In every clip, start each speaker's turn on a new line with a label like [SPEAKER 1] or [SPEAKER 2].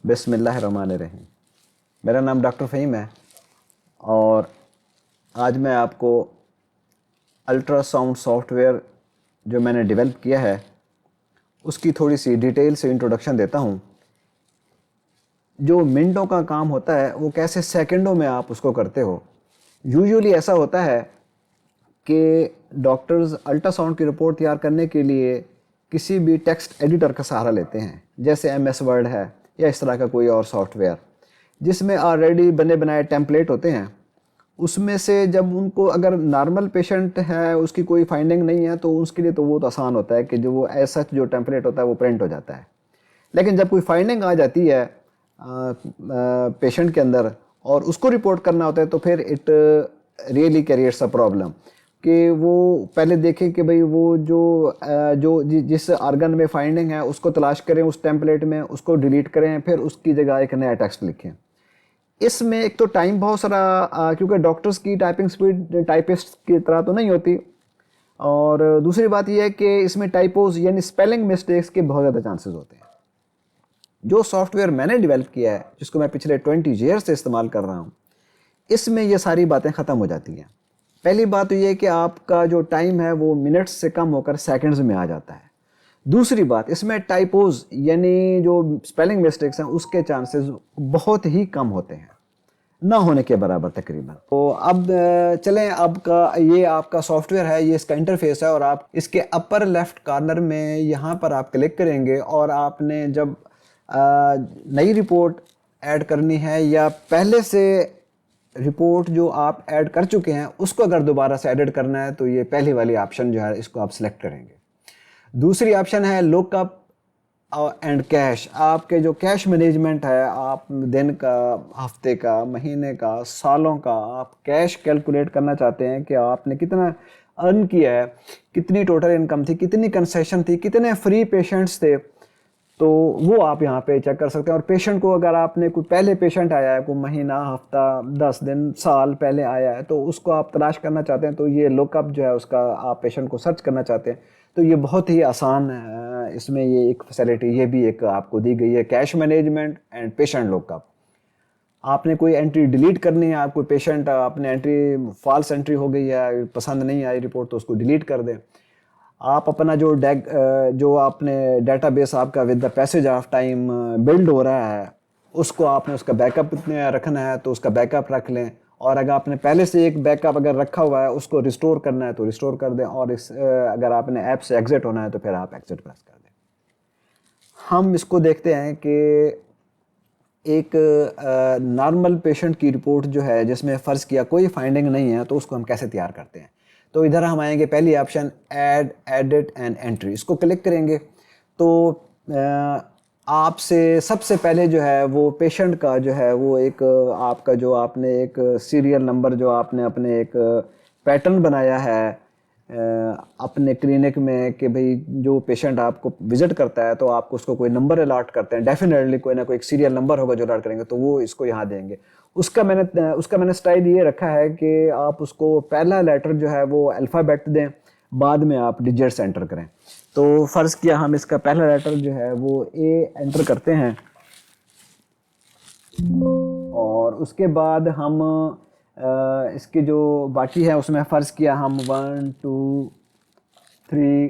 [SPEAKER 1] बिस्मिल्लाहिर्रहमानिर्रहीम। मेरा नाम डॉक्टर फ़हीम है और आज मैं आपको अल्ट्रासाउंड सॉफ्टवेयर जो मैंने डेवलप किया है उसकी थोड़ी सी डिटेल से इंट्रोडक्शन देता हूँ। जो मिनटों का काम होता है वो कैसे सेकंडों में आप उसको करते हो। यूजुअली ऐसा होता है कि डॉक्टर्स अल्ट्रासाउंड की रिपोर्ट तैयार करने के लिए किसी भी टेक्स्ट एडिटर का सहारा लेते हैं, जैसे MS वर्ड है या इस तरह का कोई और सॉफ्टवेयर जिसमें ऑलरेडी बने बनाए टेम्पलेट होते हैं। उसमें से जब उनको अगर नॉर्मल पेशेंट है उसकी कोई फाइंडिंग नहीं है तो उसके लिए तो वो तो आसान होता है कि जो वो ऐसा जो टेम्पलेट होता है वो प्रिंट हो जाता है। लेकिन जब कोई फाइंडिंग आ जाती है पेशेंट के अंदर और उसको रिपोर्ट करना होता है तो फिर it really creates a problem कि वो पहले देखें कि भाई वो जिस ऑर्गन में फाइंडिंग है उसको तलाश करें उस टेम्पलेट में, उसको डिलीट करें, फिर उसकी जगह एक नया टेक्स्ट लिखें। इसमें एक तो टाइम बहुत सारा क्योंकि डॉक्टर्स की टाइपिंग स्पीड टाइपिस्ट की तरह तो नहीं होती, और दूसरी बात यह है कि इसमें टाइपोज यानी स्पेलिंग मिस्टेक्स के बहुत ज़्यादा चांसेस होते हैं। जो सॉफ्टवेयर मैंने डेवलप किया है जिसको मैं पिछले 20 ईयर से इस्तेमाल कर रहा हूँ, इसमें ये सारी बातें ख़त्म हो जाती हैं। पहली बात तो ये है कि आपका जो टाइम है वो मिनट्स से कम होकर सेकंड्स में आ जाता है। दूसरी बात, इसमें टाइपोज यानी जो स्पेलिंग मिस्टेक्स हैं उसके चांसेस बहुत ही कम होते हैं, ना होने के बराबर तकरीबन। तो अब चलें, आपका सॉफ्टवेयर है, ये इसका इंटरफेस है और आप इसके अपर लेफ्ट कॉर्नर में यहाँ पर आप क्लिक करेंगे और आपने जब नई रिपोर्ट ऐड करनी है या पहले से रिपोर्ट जो आप ऐड कर चुके हैं उसको अगर दोबारा से एडिट करना है तो ये पहली वाली ऑप्शन जो है इसको आप सिलेक्ट करेंगे। दूसरी ऑप्शन है लुकअप एंड कैश। आपके जो कैश मैनेजमेंट है, आप दिन का, हफ्ते का, महीने का, सालों का आप कैश कैलकुलेट करना चाहते हैं कि आपने कितना अर्न किया है, कितनी टोटल इनकम थी, कितनी कंसेशन थी, कितने फ्री पेशेंट्स थे, तो वो आप यहाँ पे चेक कर सकते हैं। और पेशेंट को अगर आपने कोई पहले पेशेंट आया है, कोई महीना, हफ्ता, 10 दिन, साल पहले आया है तो उसको आप तलाश करना चाहते हैं तो ये लुकअप जो है उसका आप पेशेंट को सर्च करना चाहते हैं तो ये बहुत ही आसान इसमें ये एक फैसिलिटी ये भी एक आपको दी गई है, cash management and patient lookup. आपने कोई एंट्री डिलीट करनी है, आप कोई पेशेंट आपने एंट्री फॉल्स एंट्री हो गई है, पसंद नहीं आई रिपोर्ट तो उसको डिलीट कर दें। आप अपना जो आपने डेटाबेस आपका with the passage of time build हो रहा है उसको आपने उसका बैकअप रखना है तो उसका बैकअप रख लें, और अगर आपने पहले से एक बैकअप अगर रखा हुआ है उसको रिस्टोर करना है तो रिस्टोर कर दें, और अगर आपने ऐप से एग्जिट होना है तो फिर आप एग्जिट प्रेस कर दें। हम इसको देखते हैं कि एक नॉर्मल पेशेंट की रिपोर्ट जो है जिसमें फ़र्ज़ किया कोई फाइंडिंग नहीं है तो उसको हम कैसे तैयार करते हैं। तो इधर हम आएंगे, पहली option add, edit and entry, इसको क्लिक करेंगे तो आपसे सबसे पहले जो है वो पेशेंट का जो है वो एक आपका जो आपने एक सीरियल नंबर जो आपने अपने एक पैटर्न बनाया है अपने क्लिनिक में कि भाई जो पेशेंट आपको विजिट करता है तो आपको उसको कोई नंबर अलॉट करते हैं, डेफिनेटली कोई ना कोई एक सीरियल नंबर होगा जो अलॉट करेंगे तो वो इसको यहाँ देंगे। उसका मैंने स्टाइल ये रखा है कि आप उसको पहला लेटर जो है वो अल्फ़ाबेट दें, बाद में आप डिजिट्स एंटर करें। तो फ़र्ज़ किया हम इसका पहला लेटर जो है वो A एंटर करते हैं और उसके बाद हम इसके जो बाकी है उसमें फ़र्ज़ किया हम 1 2 3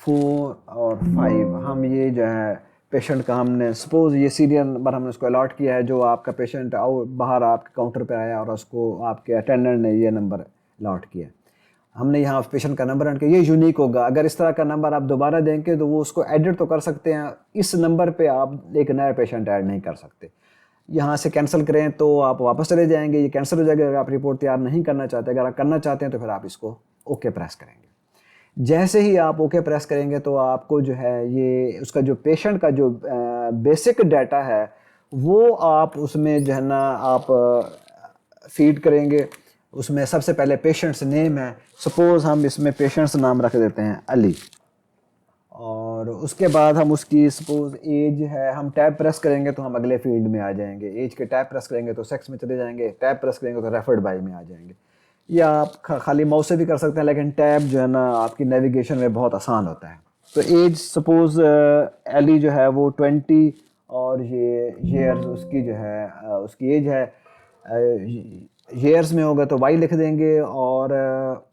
[SPEAKER 1] 4 और 5 हम ये जो है पेशेंट का हमने सपोज़ ये सीरियल नंबर हमने उसको अलॉट किया है, जो आपका पेशेंट बाहर आपके काउंटर पे आया और उसको आपके अटेंडेंट ने ये नंबर अलॉट किया, हमने यहाँ पेशेंट का नंबर एंटर किया, ये यूनिक होगा। अगर इस तरह का नंबर आप दोबारा देंगे तो वो उसको एडिट तो कर सकते हैं, इस नंबर पे आप एक नया पेशेंट ऐड नहीं कर सकते। यहाँ से कैंसिल करें तो आप वापस चले जाएंगे, ये कैंसिल हो जाएगा। अगर आप रिपोर्ट तैयार नहीं करना चाहते, अगर आप करना चाहते हैं तो फिर आप इसको ओके प्रेस करेंगे। जैसे ही आप ओके प्रेस करेंगे तो आपको जो है ये उसका जो पेशेंट का जो बेसिक डाटा है वो आप उसमें जो है ना आप फीड करेंगे। उसमें सबसे पहले पेशेंट्स नेम है, सपोज़ हम इसमें पेशेंट्स नाम रख देते हैं अली, और उसके बाद हम उसकी सपोज़ एज है, हम टैब प्रेस करेंगे तो हम अगले फील्ड में आ जाएंगे, एज के टैब प्रेस करेंगे तो सेक्स में चले जाएंगे, टैब प्रेस करेंगे तो रेफर्ड बाय में आ जाएंगे, या आप खाली माउस से भी कर सकते हैं, लेकिन टैब जो है ना आपकी नेविगेशन में बहुत आसान होता है। तो एज सपोज़ अली जो है वो 20 और ये ईयर्स उसकी जो है उसकी एज है, ईयर्स में होगा तो वाई लिख देंगे, और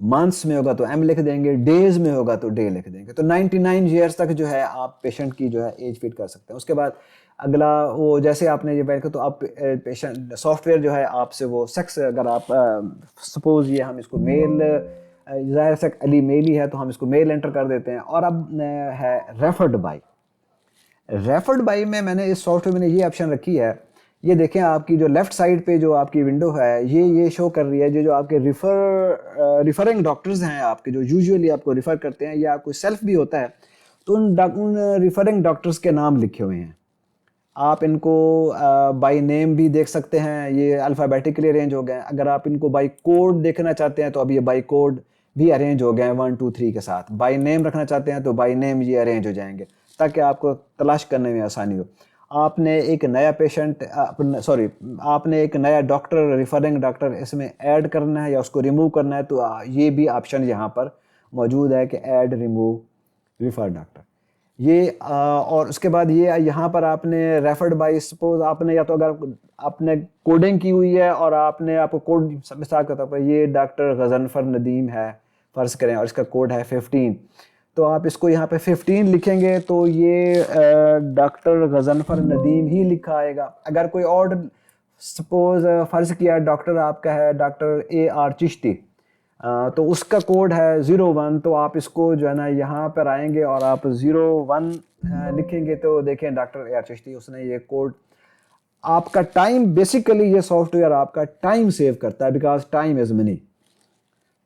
[SPEAKER 1] मंथ्स में होगा तो एम लिख देंगे, डेज में होगा तो डे लिख देंगे। तो 99 ईयर्स तक जो है आप पेशेंट की जो है एज फिट कर सकते हैं। उसके बाद अगला वो जैसे आपने ये बैठ तो आप पेशेंट सॉफ्टवेयर जो है आपसे वो सेक्स, अगर आप सपोज ये हम इसको मेल, ज़ाहिर से अली मेल ही है तो हम इसको मेल एंटर कर देते हैं। और अब है रेफर्ड बाई। रेफर्ड बाई में मैंने इस सॉफ्टवेयर में ये ऑप्शन रखी है, ये देखें आपकी जो लेफ्ट साइड पे जो आपकी विंडो है ये शो कर रही है जो आपके रिफरिंग डॉक्टर्स हैं आपके, जो यूजुअली आपको रिफ़र करते हैं, या कोई सेल्फ भी होता है तो उन रिफरिंग डॉक्टर्स के नाम लिखे हुए हैं। आप इनको बाय नेम भी देख सकते हैं, ये अल्फ़ाबेटिकली अरेंज हो गए हैं। अगर आप इनको बाय कोड देखना चाहते हैं तो अब ये बाय कोड भी अरेंज हो गए हैं 1 2 3 के साथ। बाय नेम रखना चाहते हैं तो बाय नेम ये अरेंज हो जाएंगे ताकि आपको तलाश करने में आसानी हो। आपने एक नया पेशेंट आपने एक नया डॉक्टर, रिफरिंग डॉक्टर इसमें ऐड करना है या उसको रिमूव करना है तो ये भी ऑप्शन यहाँ पर मौजूद है कि ऐड रिमूव रिफर डॉक्टर। ये और उसके बाद ये यहाँ पर आपने रेफर्ड बाय, सपोज आपने या तो अगर आपने कोडिंग की हुई है और आपको कोड मिसाल के तौर पर ये डॉक्टर गजनफर नदीम है फ़र्ज़ करें और इसका कोड है 15, तो आप इसको यहाँ पे 15 लिखेंगे तो ये डॉक्टर गजनफर नदीम ही लिखा आएगा। अगर कोई और सपोज फ़र्ज़ किया डॉक्टर आपका है डॉक्टर AR चिश्ती, तो उसका कोड है 01, तो आप इसको जो है ना यहाँ पर आएंगे और आप 01 लिखेंगे तो देखें डॉक्टर AR चिश्ती उसने ये कोड। आपका टाइम, बेसिकली ये सॉफ्टवेयर आपका टाइम सेव करता है बिकॉज टाइम इज़ मनी।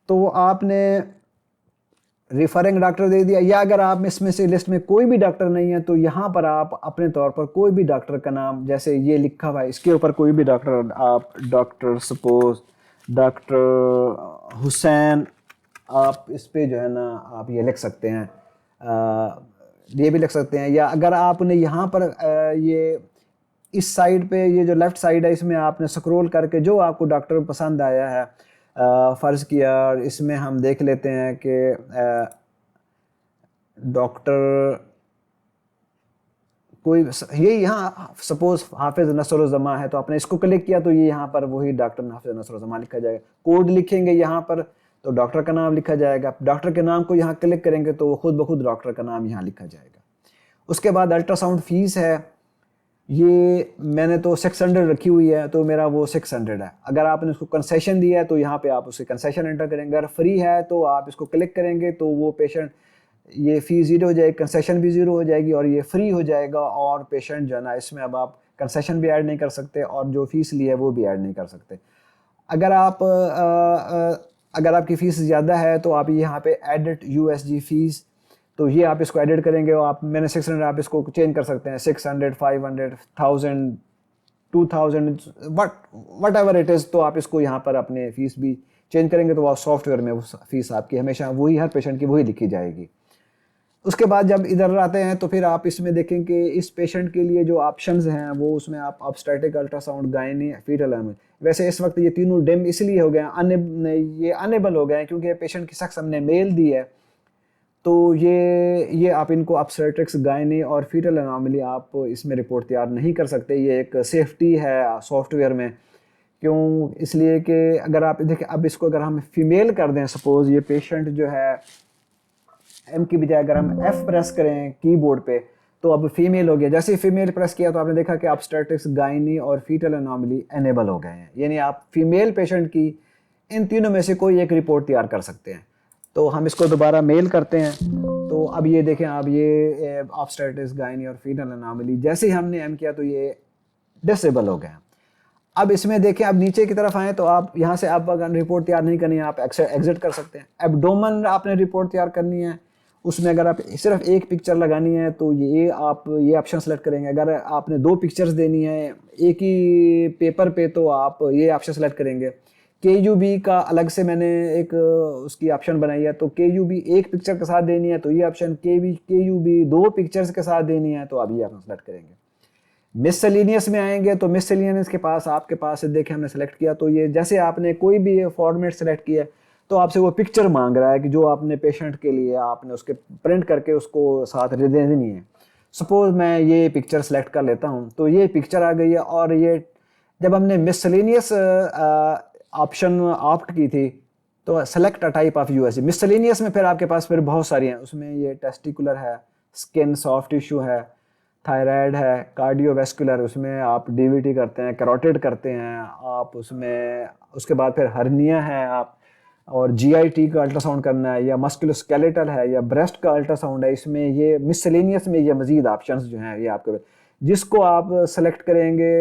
[SPEAKER 1] तो आपने रिफरिंग डॉक्टर दे दिया, या अगर आप इसमें से लिस्ट में कोई भी डॉक्टर नहीं है तो यहाँ पर आप अपने तौर पर कोई भी डॉक्टर का नाम, जैसे ये लिखा हुआ है इसके ऊपर कोई भी डॉक्टर, आप डॉक्टर सपोज डॉक्टर हुसैन, आप इस पे जो है ना आप ये लिख सकते हैं, ये भी लिख सकते हैं। या अगर आपने यहाँ पर ये इस साइड पे ये जो लेफ़्ट साइड है इसमें आपने स्क्रॉल करके जो आपको डॉक्टर पसंद आया है, फ़र्ज़ किया इसमें हम देख लेते हैं कि डॉक्टर कोई ये यहाँ सपोज हाफिज़ नसरुज़्ज़मा है तो आपने इसको क्लिक किया तो ये यहाँ पर वही डॉक्टर हाफिज़ नसरुज़्ज़मा लिखा जाएगा। कोड लिखेंगे यहाँ पर तो डॉक्टर का नाम लिखा जाएगा। डॉक्टर के नाम को यहाँ क्लिक करेंगे तो खुद ब खुद डॉक्टर का नाम यहाँ लिखा जाएगा। उसके बाद अल्ट्रासाउंड फ़ीस है, ये मैंने तो 600 रखी हुई है तो मेरा वो 600 है। अगर आपने उसको कंसेशन दिया है तो यहाँ पे आप उसके कंसेशन एंटर करेंगे। अगर फ्री है तो आप इसको क्लिक करेंगे तो वो पेशेंट ये फ़ी ज़ीरो हो जाएगी, कंसेशन भी ज़ीरो हो जाएगी और ये फ्री हो जाएगा। और पेशेंट जो है ना इसमें अब आप कंसेशन भी ऐड नहीं कर सकते और जो फ़ीस ली है वो भी ऐड नहीं कर सकते। अगर आपकी फ़ीस ज़्यादा है तो आप यहाँ पे एडिट USG फ़ीस, तो ये आप इसको एडिट करेंगे और आप मैंने 600 आप इसको चेंज कर सकते हैं 600 500 1000 2000 वट एवर इट इज़। तो आप इसको यहाँ पर अपने फ़ीस भी चेंज करेंगे तो आप सॉफ्टवेयर में वो फ़ीस आपकी हमेशा वही, हर पेशेंट की वही लिखी जाएगी। उसके बाद जब इधर आते हैं तो फिर आप इसमें देखें कि इस पेशेंट के लिए जो ऑप्शंस हैं वो उसमें आप obstetric, ultrasound, gynae, fetal anatomy. वैसे इस वक्त ये तीनों डिम इसलिए हो गए हैं, ये अनेबल हो गए हैं क्योंकि पेशेंट की शख्स हमने मेल दी है तो ये आप इनको ऑब्स्टेट्रिक्स, गायनी और फीटल एनाटॉमी आप इसमें रिपोर्ट तैयार नहीं कर सकते। ये एक सेफ्टी है सॉफ्टवेयर में, क्यों, इसलिए कि अगर आप देखें अब इसको अगर हम फीमेल कर दें, सपोज ये पेशेंट जो है एम की बजाय अगर हम F प्रेस करें कीबोर्ड पे तो अब फीमेल हो गया। जैसे ही फीमेल प्रेस किया तो आपने देखा कि ऑब्स्टेट्रिक्स, गायनी और फीटल एनाटॉमी एनेबल हो गए हैं, यानी आप फीमेल पेशेंट की इन तीनों में से कोई एक रिपोर्ट तैयार कर सकते हैं। तो हम इसको दोबारा मेल करते हैं तो अब ये देखें, अब ये ऑब्स्टेट्रिक्स, गायनी और फीटल एनाटॉमी जैसे ही हमने एम किया तो ये डिसेबल हो गए। अब इसमें देखें, अब नीचे की तरफ आए तो आप यहाँ से आप अगर रिपोर्ट तैयार नहीं करनी है आप एग्जिट कर सकते हैं। एब्डोमेन आपने रिपोर्ट तैयार करनी है, उसमें अगर आप सिर्फ एक पिक्चर लगानी है तो ये आप ये ऑप्शन सेलेक्ट करेंगे। अगर आपने 2 पिक्चर्स देनी है एक ही पेपर पे तो आप ये ऑप्शन सेलेक्ट करेंगे। KUB का अलग से मैंने एक उसकी ऑप्शन बनाई है, तो KUB एक पिक्चर के साथ देनी है तो ये ऑप्शन, KUB 2 पिक्चर्स के साथ देनी है तो आप ये ऑप्शन सेलेक्ट करेंगे। मिससेलेनियस में आएंगे तो मिससेलेनियस के पास आपके पास देखें हमने सेलेक्ट किया तो ये जैसे आपने कोई भी फॉर्मेट सेलेक्ट किया तो आपसे वो पिक्चर मांग रहा है कि जो आपने पेशेंट के लिए आपने उसके प्रिंट करके उसको साथ दे देनी है। सपोज मैं ये पिक्चर सेलेक्ट कर लेता हूँ, तो ये पिक्चर आ गई है। और ये जब हमने मिसलेनियस ऑप्शन ऑप्ट की थी तो select a type of USG, miscellaneous में फिर आपके पास फिर बहुत सारी हैं, उसमें ये टेस्टिकुलर है, स्किन सॉफ्ट टिश्यू है, थायराइड है, कार्डियोवैस्कुलर, उसमें आप डीवीटी करते हैं, कैरोटिड करते हैं आप उसमें, उसके बाद फिर हर्निया है आप, और जीआईटी का अल्ट्रासाउंड करना है, या मस्कुलोस्केलेटल है, या ब्रेस्ट का अल्ट्रासाउंड है। इसमें ये मिसलेनियस में ये मजीद ऑप्शंस जो हैं ये आपके, जिसको आप सेलेक्ट करेंगे।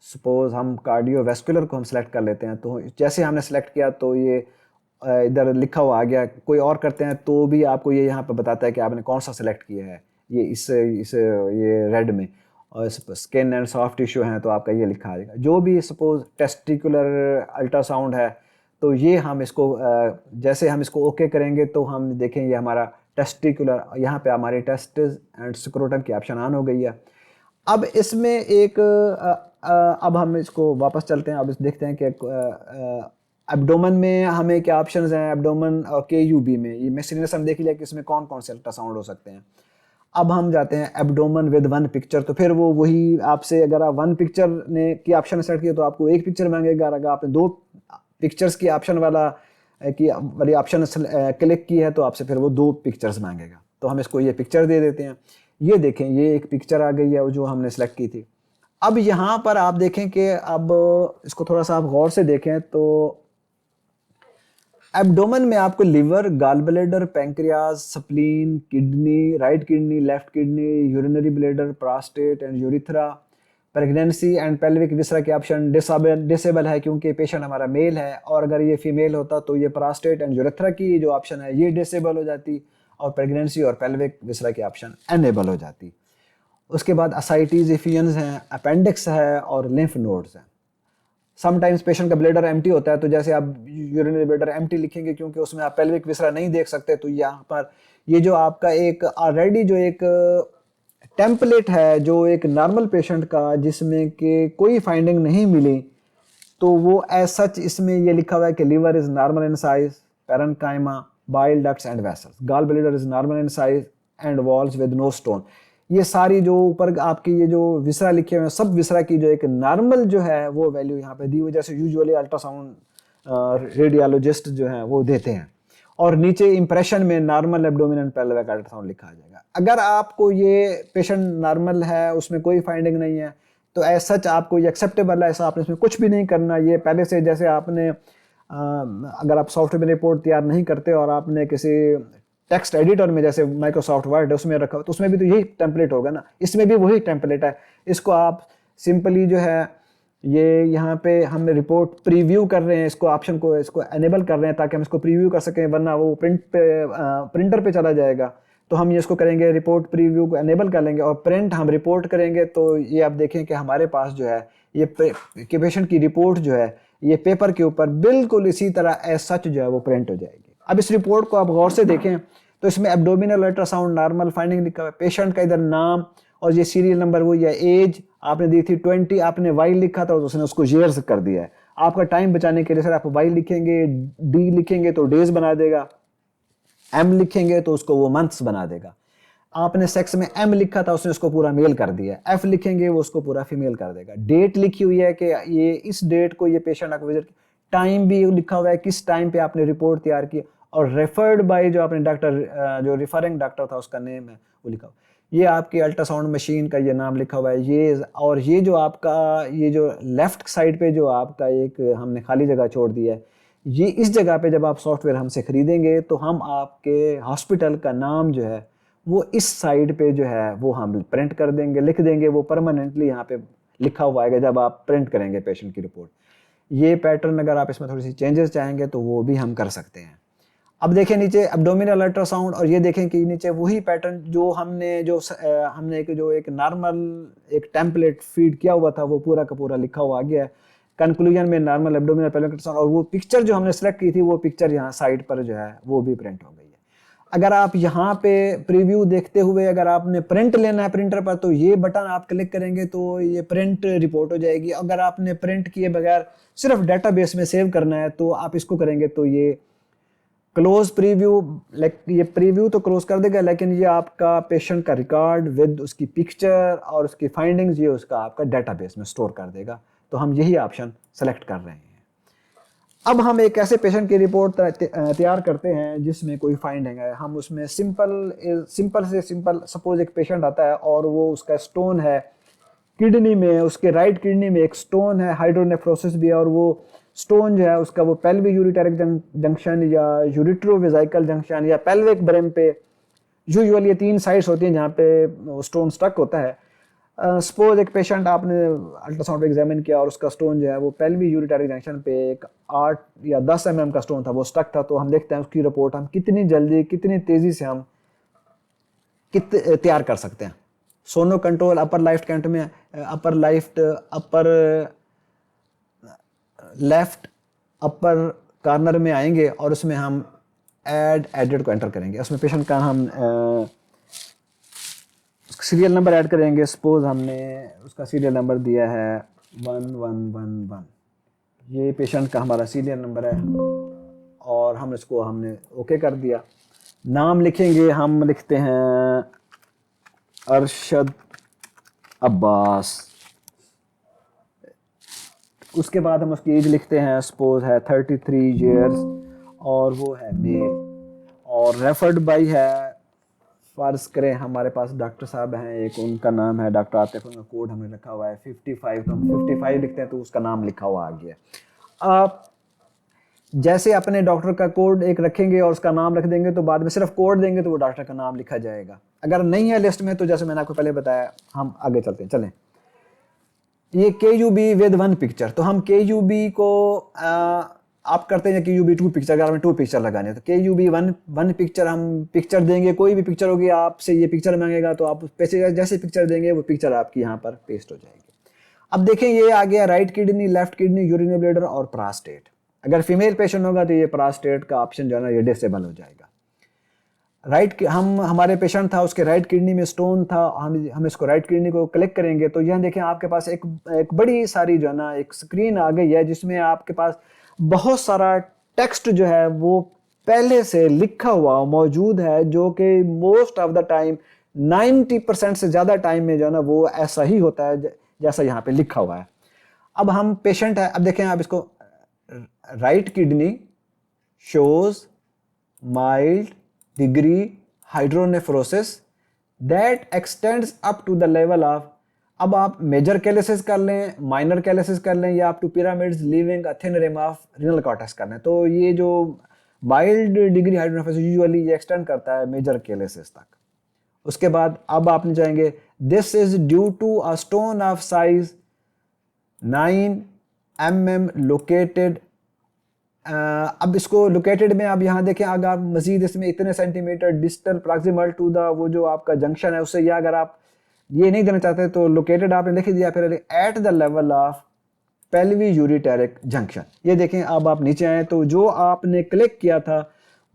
[SPEAKER 1] सपोज हम कार्डियोवैस्कुलर को हम सेलेक्ट कर लेते हैं, तो जैसे हमने सेलेक्ट किया तो ये इधर लिखा हुआ आ गया। कोई और करते हैं तो भी आपको ये यहाँ पे बताता है कि आपने कौन सा सेलेक्ट किया है, ये इस ये रेड में, और स्किन एंड सॉफ्ट टिश्यू हैं तो आपका ये लिखा आ जाएगा। जो भी सपोज टेस्टिकुलर अल्ट्रासाउंड है तो ये हम इसको जैसे हम इसको ओके करेंगे तो हम देखें ये हमारा टेस्टिकुलर, यहाँ पे हमारी टेस्टिस एंड स्क्रोटम की ऑप्शन ऑन हो गई है। अब इसमें एक अब हम इसको वापस चलते हैं, अब इस देखते हैं कि एब्डोमेन में हमें क्या ऑप्शंस हैं। एब्डोमेन और केयूबी में ये मिसलेनियस हम देख लिया कि इसमें कौन कौन से अल्ट्रासाउंड हो सकते हैं। अब हम जाते हैं एब्डोमेन विद वन पिक्चर, तो फिर वो वही आपसे, अगर आप वन पिक्चर ने की ऑप्शन सेलेक्ट किया तो आपको एक पिक्चर मांगेगा, अगर आपने दो पिक्चर्स की ऑप्शन वाली ऑप्शन क्लिक की है तो आपसे फिर वो दो पिक्चर्स मांगेगा। तो हम इसको ये पिक्चर दे देते हैं। ये देखें ये एक पिक्चर आ गई है जो हमने सेलेक्ट की थी। अब यहाँ पर आप देखें कि अब इसको थोड़ा सा आप गौर से देखें तो एब्डोमेन में आपको liver, gall bladder, pancreas, spleen, kidney, right kidney, left kidney, urinary bladder, prostate and urethra, pregnancy and pelvic viscera के ऑप्शन डिसेबल है क्योंकि पेशेंट हमारा मेल है, और अगर ये फीमेल होता तो ये प्रोस्टेट एंड यूरिथ्रा की जो ऑप्शन है ये डिसेबल हो जाती, और प्रेगनेंसी और पेल्विक विसरा की ऑप्शन एनेबल हो जाती। उसके बाद असाइटीज, इफियंस हैं, अपेंडिक्स है और लिम्फ नोड्स हैं। समटाइम्स पेशेंट का ब्लैडर एम्प्टी होता है, तो जैसे आप यूरिनरी ब्लैडर एम्प्टी लिखेंगे क्योंकि उसमें आप पेल्विक विसरा नहीं देख सकते, तो यहाँ पर ये जो आपका एक ऑलरेडी जो एक टेम्पलेट है जो एक नॉर्मल पेशेंट का जिसमें कि कोई फाइंडिंग नहीं मिली, तो वो एज सच इसमें ये लिखा हुआ है कि liver is normal in size, parenchyma, bile ducts and vessels, gall bladder is normal in size and walls with no stone. ये सारी जो ऊपर आपकी ये जो विसरा लिखे हुए हैं सब विसरा की जो एक नॉर्मल जो है वो वैल्यू यहाँ पे दी हुई, जैसे यूजुअली अल्ट्रासाउंड रेडियोलॉजिस्ट जो है वो देते हैं। और नीचे इंप्रेशन में normal abdomen and pelvic ultrasound लिखा आ जाएगा। अगर आपको ये पेशेंट नॉर्मल है, उसमें कोई फाइंडिंग नहीं है, तो एज सच आपको ये एक्सेप्टेबल है, ऐसा आपने इसमें कुछ भी नहीं करना। ये पहले से जैसे आपने अगर आप सॉफ्टवेयर रिपोर्ट तैयार नहीं करते और आपने किसी टेक्स्ट एडिटर में जैसे माइक्रोसॉफ्ट वर्ड उसमें रखा हो तो उसमें भी तो यही टेम्पलेट होगा ना, इसमें भी वही टेम्पलेट है। इसको आप सिंपली जो है ये यहाँ पे हम रिपोर्ट प्रीव्यू कर रहे हैं, इसको ऑप्शन को इसको एनेबल कर रहे हैं ताकि हम इसको प्रीव्यू कर सकें, वरना वो प्रिंटर पे चला जाएगा। तो हम ये इसको करेंगे, रिपोर्ट प्रीव्यू को एनेबल कर लेंगे और प्रिंट हम रिपोर्ट करेंगे। तो ये आप देखें कि हमारे पास जो है ये पेशेंट की रिपोर्ट जो है ये पेपर के ऊपर बिल्कुल इसी तरह एज सच जो है वो प्रिंट हो जाएगी। अब इस रिपोर्ट को आप गौर से देखें तो इसमें एब्डोमिनल अल्ट्रासाउंड नॉर्मल फाइंडिंग लिखा हुआ है, पेशेंट का इधर नाम और ये सीरियल नंबर वो या एज आपने दी थी 20, आपने वाई लिखा था तो उसने उसको ईयर्स कर दिया है। आपका टाइम बचाने के लिए सर आप वाई लिखेंगे, डी लिखेंगे तो डेज बना देगा, एम लिखेंगे तो उसको वो मंथ्स बना देगा। आपने सेक्स में एम लिखा था उसने उसको पूरा मेल कर दिया, एफ लिखेंगे वो उसको पूरा फीमेल कर देगा। डेट लिखी हुई है कि ये इस डेट को ये पेशेंट आपको विजिट, टाइम भी लिखा हुआ है किस टाइम पे आपने रिपोर्ट तैयार की, और रेफर्ड बाय जो आपने डॉक्टर जो रिफरिंग डॉक्टर था उसका नेम है वो लिखा हुआ। ये आपकी अल्ट्रासाउंड मशीन का ये नाम लिखा हुआ है ये, और ये जो आपका ये जो लेफ्ट साइड पे जो आपका एक हमने खाली जगह छोड़ दिया है, ये इस जगह पे जब आप सॉफ्टवेयर हमसे खरीदेंगे तो हम आपके हॉस्पिटल का नाम जो है वो इस साइड पे जो है वो हम प्रिंट कर देंगे, लिख देंगे, वो परमानेंटली यहाँ पे लिखा हुआ आएगा जब आप प्रिंट करेंगे पेशेंट की रिपोर्ट। ये पैटर्न अगर आप इसमें थोड़ी सी चेंजेस चाहेंगे तो वो भी हम कर सकते हैं। अब देखें नीचे एब्डोमिनल अल्ट्रासाउंड, और ये देखें कि नीचे वही पैटर्न जो हमने एक नॉर्मल एक टेम्पलेट फीड किया हुआ था वो पूरा का पूरा लिखा हुआ आ गया है। कंक्लूजन में नॉर्मल एब्डोमिनल पेल्विक अल्ट्रासाउंड, और वो पिक्चर जो हमने सेलेक्ट की थी वो पिक्चर यहाँ साइड पर जो है वो भी प्रिंट हो गई है। अगर आप यहाँ पे प्रीव्यू देखते हुए अगर आपने प्रिंट लेना है प्रिंटर पर तो ये बटन आप क्लिक करेंगे तो ये प्रिंट रिपोर्ट हो जाएगी। अगर आपने प्रिंट किए बगैर सिर्फ डेटाबेस में सेव करना है तो आप इसको करेंगे तो ये क्लोज प्रीव्यू, लाइक ये प्रीव्यू तो क्लोज कर देगा, लेकिन ये आपका पेशेंट का रिकॉर्ड विद उसकी पिक्चर और उसकी फाइंडिंग्स ये उसका आपका डेटाबेस में स्टोर कर देगा। तो हम यही ऑप्शन सेलेक्ट कर रहे हैं। अब हम एक ऐसे पेशेंट की रिपोर्ट तैयार करते हैं जिसमें कोई फाइंडिंग है। हम उसमें सिंपल से सिंपल, सपोज एक पेशेंट आता है और वो उसका स्टोन है किडनी में, उसके राइट किडनी में एक स्टोन है, हाइड्रोनेफ्रोसिस भी है, और वो स्टोन जो है उसका वो पेल्विक यूरिटेरिक जंक्शन या यूरिट्रोवेसिकल जंक्शन या पेल्विक ब्रेम पे, यूजुअली ये 3 साइट्स होती हैं जहाँ पे स्टोन स्टक होता है। सपोज एक पेशेंट आपने अल्ट्रासाउंड एग्जामिन किया और उसका स्टोन जो है वो पेल्विक यूरिटेरिक जंक्शन पे एक 8 या 10 mm का स्टोन था, वो स्टक था। तो हम देखते हैं उसकी रिपोर्ट हम कितनी जल्दी कितनी तेज़ी से हम तैयार कर सकते हैं। Sono control upper left upper corner में आएंगे और उसमें हम एडेड को एंटर करेंगे। उसमें पेशेंट का हम सीरियल नंबर ऐड करेंगे। सपोज हमने उसका सीरियल नंबर दिया है 1111, ये पेशेंट का हमारा सीरियल नंबर है और हमने ओके कर दिया। नाम लिखेंगे, हम लिखते हैं अरशद अब्बास। उसके बाद हम उसकी एज लिखते हैं, सपोज है 33 ईयर्स और वो है मेल, और रेफर्ड बाई है, फर्ज करें हमारे पास डॉक्टर साहब हैं एक, उनका नाम है डॉक्टर आतिफ, उनका कोड हमने रखा हुआ है 55, तो हम 55 लिखते हैं तो उसका नाम लिखा हुआ आ गया। आप जैसे अपने डॉक्टर का कोड एक रखेंगे और उसका नाम रख देंगे तो बाद में सिर्फ कोड देंगे तो वो डॉक्टर का नाम लिखा जाएगा। अगर नहीं है लिस्ट में तो जैसे मैंने आपको पहले बताया, हम आगे चलते हैं। चलें, ये KUB विद 1 पिक्चर, तो हम KUB को आप करते हैं KUB 2 पिक्चर, अगर हमें 2 पिक्चर लगाने हैं तो KUB 1 पिक्चर हम पिक्चर देंगे, कोई भी पिक्चर होगी, आपसे ये पिक्चर मांगेगा तो आप पैसे जैसे पिक्चर देंगे वो पिक्चर आपकी यहाँ पर पेस्ट हो जाएगी। अब देखें ये आ गया right kidney, left kidney, urinary bladder और प्रोस्टेट। अगर फीमेल पेशेंट होगा तो ये प्रोस्टेट का ऑप्शन जो है ना ये डिसेबल हो जाएगा। हमारे पेशेंट था, उसके राइट किडनी में स्टोन था, हम इसको राइट किडनी को क्लिक करेंगे तो यहाँ देखें आपके पास एक बड़ी सारी जो है ना एक स्क्रीन आ गई है जिसमें आपके पास बहुत सारा टेक्स्ट जो है वो पहले से लिखा हुआ मौजूद है, जो कि मोस्ट ऑफ द टाइम 90% से ज़्यादा टाइम में जो है ना वो ऐसा ही होता है जैसा यहाँ पे लिखा हुआ है। अब हम पेशेंट है, अब देखें आप इसको, right kidney shows mild degree hydronephrosis that extends up to the level of, अब आप मेजर कैलिसिस कर लें, माइनर कैलिसिस कर लें, या आप to pyramids leaving a thin rim of renal cortex कर लें, तो ये जो माइल्ड डिग्री हाइड्रोनेफ्रोसिस यूजुअली ये एक्सटेंड करता है मेजर कैलिसिस तक। उसके बाद अब आपने चाहेंगे this is due to a stone of size 9 mm located. अब इसको लोकेटेड में अब यहाँ देखें, अगर आप मजीद इसमें इतने centimetre distal proximal to the वो जो आपका जंक्शन है उससे, या अगर आप ये नहीं देना चाहते तो लोकेटेड आपने लिख दिया, फिर at the level of pelvi ureteric junction. ये देखें अब आप नीचे आए तो जो आपने क्लिक किया था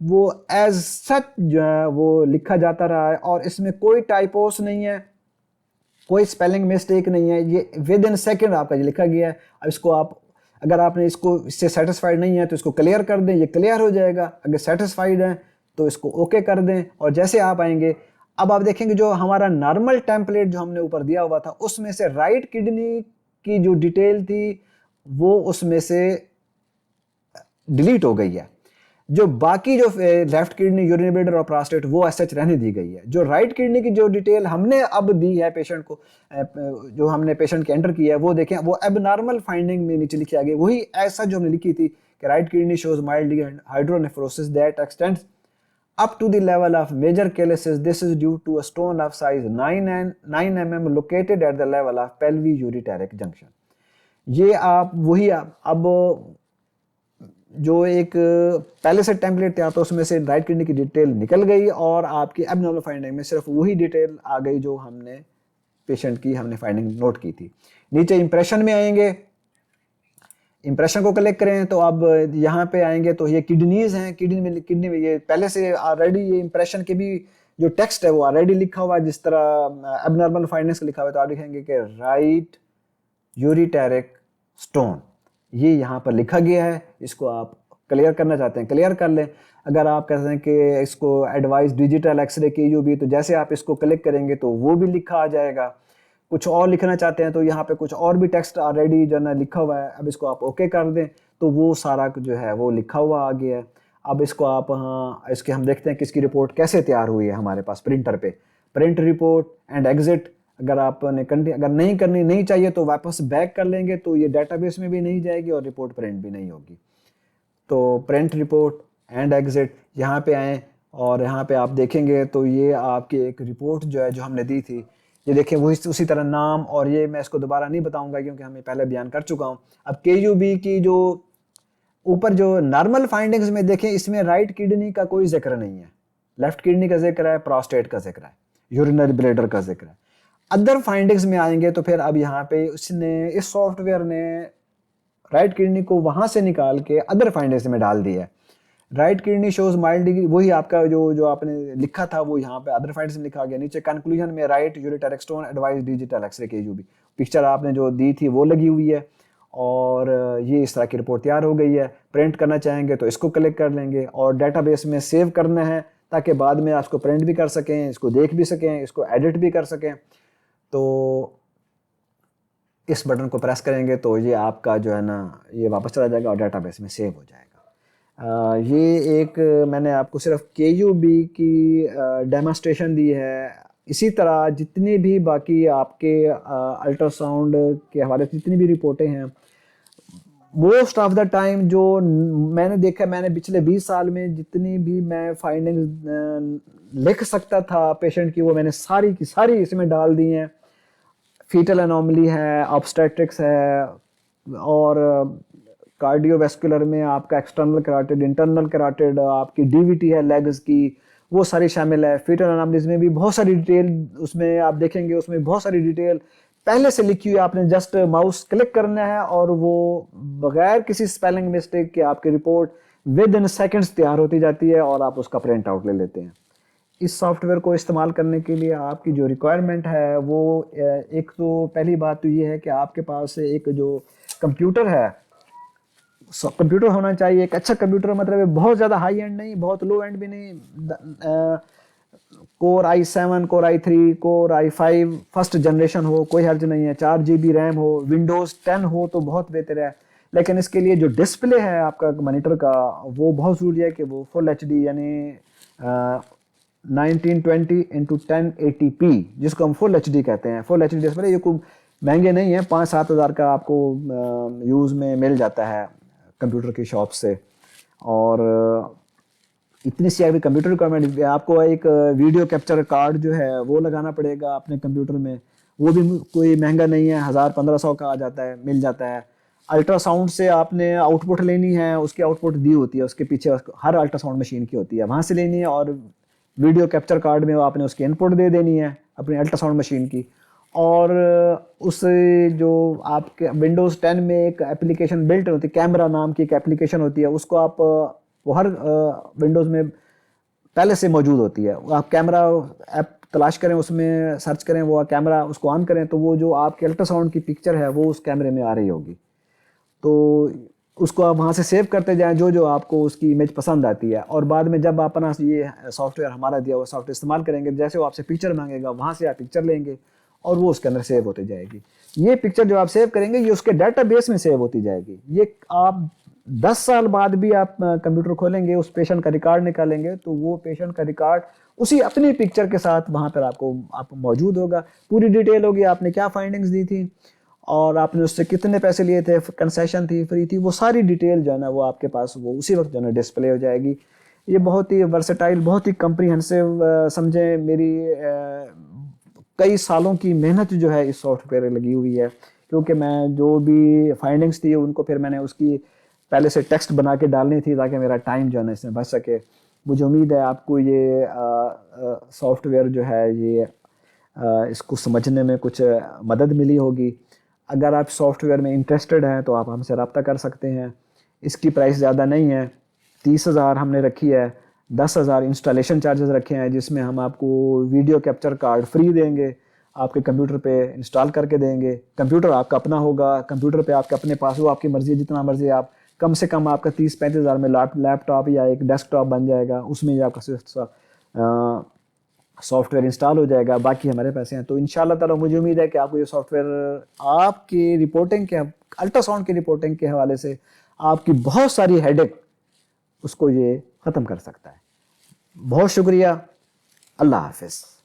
[SPEAKER 1] वो एज सच जो है वो लिखा जाता रहा है और इसमें कोई टाइपोस नहीं है, कोई स्पेलिंग मिस्टेक नहीं है, ये विद इन सेकेंड आपका ये लिखा गया है। अब इसको आप, अगर आपने इससे सेटिस्फाइड नहीं है तो इसको क्लियर कर दें, ये क्लियर हो जाएगा। अगर सेटिस्फाइड है तो इसको ओके कर दें, और जैसे आप आएंगे अब आप देखेंगे जो हमारा नॉर्मल टेम्पलेट जो हमने ऊपर दिया हुआ था उसमें से राइट किडनी की जो डिटेल थी वो उसमें से डिलीट हो गई है। जो बाकी जो लेफ्ट किडनी, यूरिनरी ब्लैडर और प्रोस्टेट वो एज सच रहने दी गई है। जो राइट किडनी की जो डिटेल हमने अब दी है पेशेंट को, जो हमने पेशेंट के एंटर किया है वो देखें, वो एबनॉर्मल फाइंडिंग में नीचे लिखी आ गई, वही ऐसा जो हमने लिखी थी कि right kidney shows mild hydronephrosis that x tends up to the level of major calyces. This is due to a stone of size 9 mm located at the level of pelvi ureteric junction. ये आप वही अब जो एक पहले से template तैयार था उसमें से राइट किडनी की डिटेल निकल गई और आपकी एबनॉर्मल फाइंडिंग में सिर्फ वही डिटेल आ गई जो हमने पेशेंट की हमने फाइंडिंग नोट की थी। नीचे इंप्रेशन में आएंगे, इंप्रेशन को क्लिक करें तो अब यहाँ पे आएंगे तो ये किडनीज हैं, किडनी में ये पहले से ऑलरेडी ये इंप्रेशन के भी जो टेक्स्ट है वो ऑलरेडी लिखा हुआ है, जिस तरह एबनॉर्मल फाइंडिंग्स लिखा हुआ है तो आप लिखेंगे कि राइट यूरिटेरिक स्टोन, ये यहाँ पर लिखा गया है, इसको आप क्लियर करना चाहते हैं क्लियर कर लें। अगर आप कहते हैं कि इसको एडवाइस डिजिटल एक्सरे KUB, तो जैसे आप इसको क्लिक करेंगे तो वो भी लिखा आ जाएगा। कुछ और लिखना चाहते हैं तो यहाँ पे कुछ और भी टेक्स्ट ऑलरेडी जो है ना लिखा हुआ है, अब इसको आप ओके कर दें तो वो सारा जो है वो लिखा हुआ आ गया है। अब इसको आप इसके हम देखते हैं कि इसकी रिपोर्ट कैसे तैयार हुई है हमारे पास प्रिंटर पे। प्रिंट रिपोर्ट एंड एग्जिट, अगर आपने अगर नहीं करनी नहीं चाहिए तो वापस बैक कर लेंगे, तो ये डेटाबेस में भी नहीं जाएगी और रिपोर्ट प्रिंट भी नहीं होगी। तो प्रिंट रिपोर्ट एंड एग्जिट यहाँ पे आए और यहाँ पे आप देखेंगे तो ये आपकी एक रिपोर्ट जो है जो हमने दी थी, ये देखें वही उसी तरह नाम, और ये मैं इसको दोबारा नहीं बताऊंगा क्योंकि हमें पहले बयान कर चुका हूँ। अब KUB की जो ऊपर जो नॉर्मल फाइंडिंग्स में देखें, इसमें राइट किडनी का कोई जिक्र नहीं है, लेफ्ट किडनी का जिक्र है, प्रोस्टेट का जिक्र है, यूरिनरी ब्लैडर का जिक्र है। अदर फाइंडिंग्स में आएंगे तो फिर अब यहाँ पे उसने इस सॉफ्टवेयर ने राइट किडनी को वहां से निकाल के अदर फाइंडिंग्स में डाल दिया है। Right kidney shows mild degree, वही आपका जो आपने लिखा था वो यहाँ पे अदर फाइंडिंग्स में लिखा गया। नीचे कंक्लूजन में right ureter stone advice digital X-ray KUB, picture आपने जो दी थी वो लगी हुई है और ये इस तरह की रिपोर्ट तैयार हो गई है। प्रिंट करना चाहेंगे तो इसको क्लिक कर लेंगे और डेटाबेस में सेव करना है ताकि बाद में आप इसको प्रिंट भी कर सकें, इसको देख भी सकें, इसको एडिट भी कर सकें। तो इस बटन को प्रेस करेंगे तो ये आपका जो है ना ये वापस चला जाएगा और डेटाबेस में सेव हो जाएगा। ये एक मैंने आपको सिर्फ KUB की डेमोस्ट्रेशन दी है। इसी तरह जितनी भी बाकी आपके अल्ट्रासाउंड के हवाले से जितनी भी रिपोर्टें हैं, मोस्ट ऑफ द टाइम जो मैंने देखा, मैंने पिछले 20 साल में जितनी भी मैं फाइंडिंग्स लिख सकता था पेशेंट की, वो मैंने सारी की सारी इसमें डाल दी हैं। फीटल एनोमली है, ऑब्स्टेट्रिक्स है, और कार्डियोवैस्कुलर में आपका एक्सटर्नल कैरोटिड, इंटरनल कैरोटिड, आपकी DVT है लेग्स की, वो सारी शामिल है। फीटल एनोमलीज में भी बहुत सारी डिटेल उसमें आप देखेंगे, उसमें बहुत सारी डिटेल पहले से लिखी हुई है। आपने जस्ट माउस क्लिक करना है और वो बगैर किसी स्पेलिंग मिस्टेक के आपकी रिपोर्ट विद इन सेकेंड्स तैयार होती जाती है और आप उसका प्रिंट आउट ले लेते हैं। इस सॉफ्टवेयर को इस्तेमाल करने के लिए आपकी जो रिक्वायरमेंट है वो एक तो पहली बात तो ये है कि आपके पास एक जो कंप्यूटर है, कंप्यूटर होना चाहिए। एक अच्छा कंप्यूटर मतलब बहुत ज़्यादा हाई एंड नहीं, बहुत लो एंड भी नहीं, Core i7, Core i3, Core i5 first generation हो, कोई हर्ज नहीं है। 4 GB रैम हो, Windows 10 हो तो बहुत बेहतर है। लेकिन इसके लिए जो डिस्प्ले है आपका मॉनिटर का वो बहुत ज़रूरी है कि वो फुल HD यानी 1920 × 1080p जिसको हम फुल HD कहते हैं। फुल HD डिस्प्ले ये कोई महंगे नहीं है, 5-7 हज़ार का आपको यूज़ में मिल जाता है कंप्यूटर की शॉप से। और इतनी सी अभी कंप्यूटर रिक्वायरमेंट, आपको एक वीडियो कैप्चर कार्ड जो है वो लगाना पड़ेगा अपने कंप्यूटर में, वो भी कोई महंगा नहीं है, 1000-1500 का आ जाता है, मिल जाता है। अल्ट्रासाउंड से आपने आउटपुट लेनी है, उसकी आउटपुट दी होती है, उसके पीछे हर अल्ट्रासाउंड मशीन की होती है, वहाँ से लेनी है। और वीडियो कैप्चर कार्ड में आपने उसकी इनपुट दे देनी है अपनी अल्ट्रासाउंड मशीन की। और उस जो आपके विंडोज़ 10 में एक एप्लीकेशन बिल्ट होती है, कैमरा नाम की एक एप्लीकेशन होती है, उसको आप वो हर विंडोज़ में पहले से मौजूद होती है। आप कैमरा ऐप तलाश करें, उसमें सर्च करें, वो कैमरा उसको ऑन करें तो वो जो आपके अल्ट्रासाउंड की पिक्चर है वो उस कैमरे में आ रही होगी। तो उसको आप वहाँ से सेव करते जाएं जो आपको उसकी इमेज पसंद आती है। और बाद में जब अपना ये सॉफ्टवेयर हमारा दिया हुआ सॉफ्टवेयर इस्तेमाल करेंगे, जैसे वो आपसे पिक्चर मांगेगा वहाँ से आप पिक्चर लेंगे और वो उसके अंदर सेव होती जाएगी। ये पिक्चर जो आप सेव करेंगे ये उसके डाटाबेस में सेव होती जाएगी। ये आप 10 साल बाद भी आप कंप्यूटर खोलेंगे, उस पेशेंट का रिकॉर्ड निकालेंगे तो वो पेशेंट का रिकॉर्ड उसी अपनी पिक्चर के साथ वहाँ पर आप मौजूद होगा। पूरी डिटेल होगी, आपने क्या फाइंडिंग्स दी थी और आपने उससे कितने पैसे लिए थे, कंसेशन थी, फ्री थी, वो सारी डिटेल जो है ना वो आपके पास वो उसी वक्त जो है ना डिस्प्ले हो जाएगी। ये बहुत ही वर्सेटाइल, बहुत ही कम्प्रीहेंसिव समझे मेरी कई सालों की मेहनत जो है इस सॉफ्टवेयर लगी हुई है। क्योंकि मैं जो भी फाइंडिंग्स थी उनको फिर मैंने उसकी पहले से टेक्स्ट बना के डालनी थी ताकि मेरा टाइम जो है ना इसमें बच सके। मुझे उम्मीद है आपको ये सॉफ्टवेयर जो है ये इसको समझने में कुछ मदद मिली होगी। अगर आप सॉफ्टवेयर में इंटरेस्टेड हैं तो आप हमसे रब्ता कर सकते हैं। इसकी प्राइस ज़्यादा नहीं है, 30,000 हमने रखी है, 10,000 इंस्टॉलेशन चार्जेस रखे हैं जिसमें हम आपको वीडियो कैप्चर कार्ड फ्री देंगे, आपके कंप्यूटर पे इंस्टॉल करके देंगे। कंप्यूटर आपका अपना होगा, कंप्यूटर पे आपके अपने पास हो, आपकी मर्ज़ी जितना मर्ज़ी आप कम से कम आपका 30-35 हज़ार में लैपटॉप या एक डेस्कटॉप बन जाएगा, उसमें ही आपका सॉफ्टवेयर इंस्टॉल हो जाएगा, बाकी हमारे पैसे हैं। तो इंशाल्लाह ताला मुझे उम्मीद है कि आपको ये सॉफ्टवेयर आपकी रिपोर्टिंग के, अल्ट्रासाउंड की रिपोर्टिंग के हवाले से आपकी बहुत सारी हेडेक उसको ये ख़त्म कर सकता है। बहुत शुक्रिया, अल्लाह हाफिज़।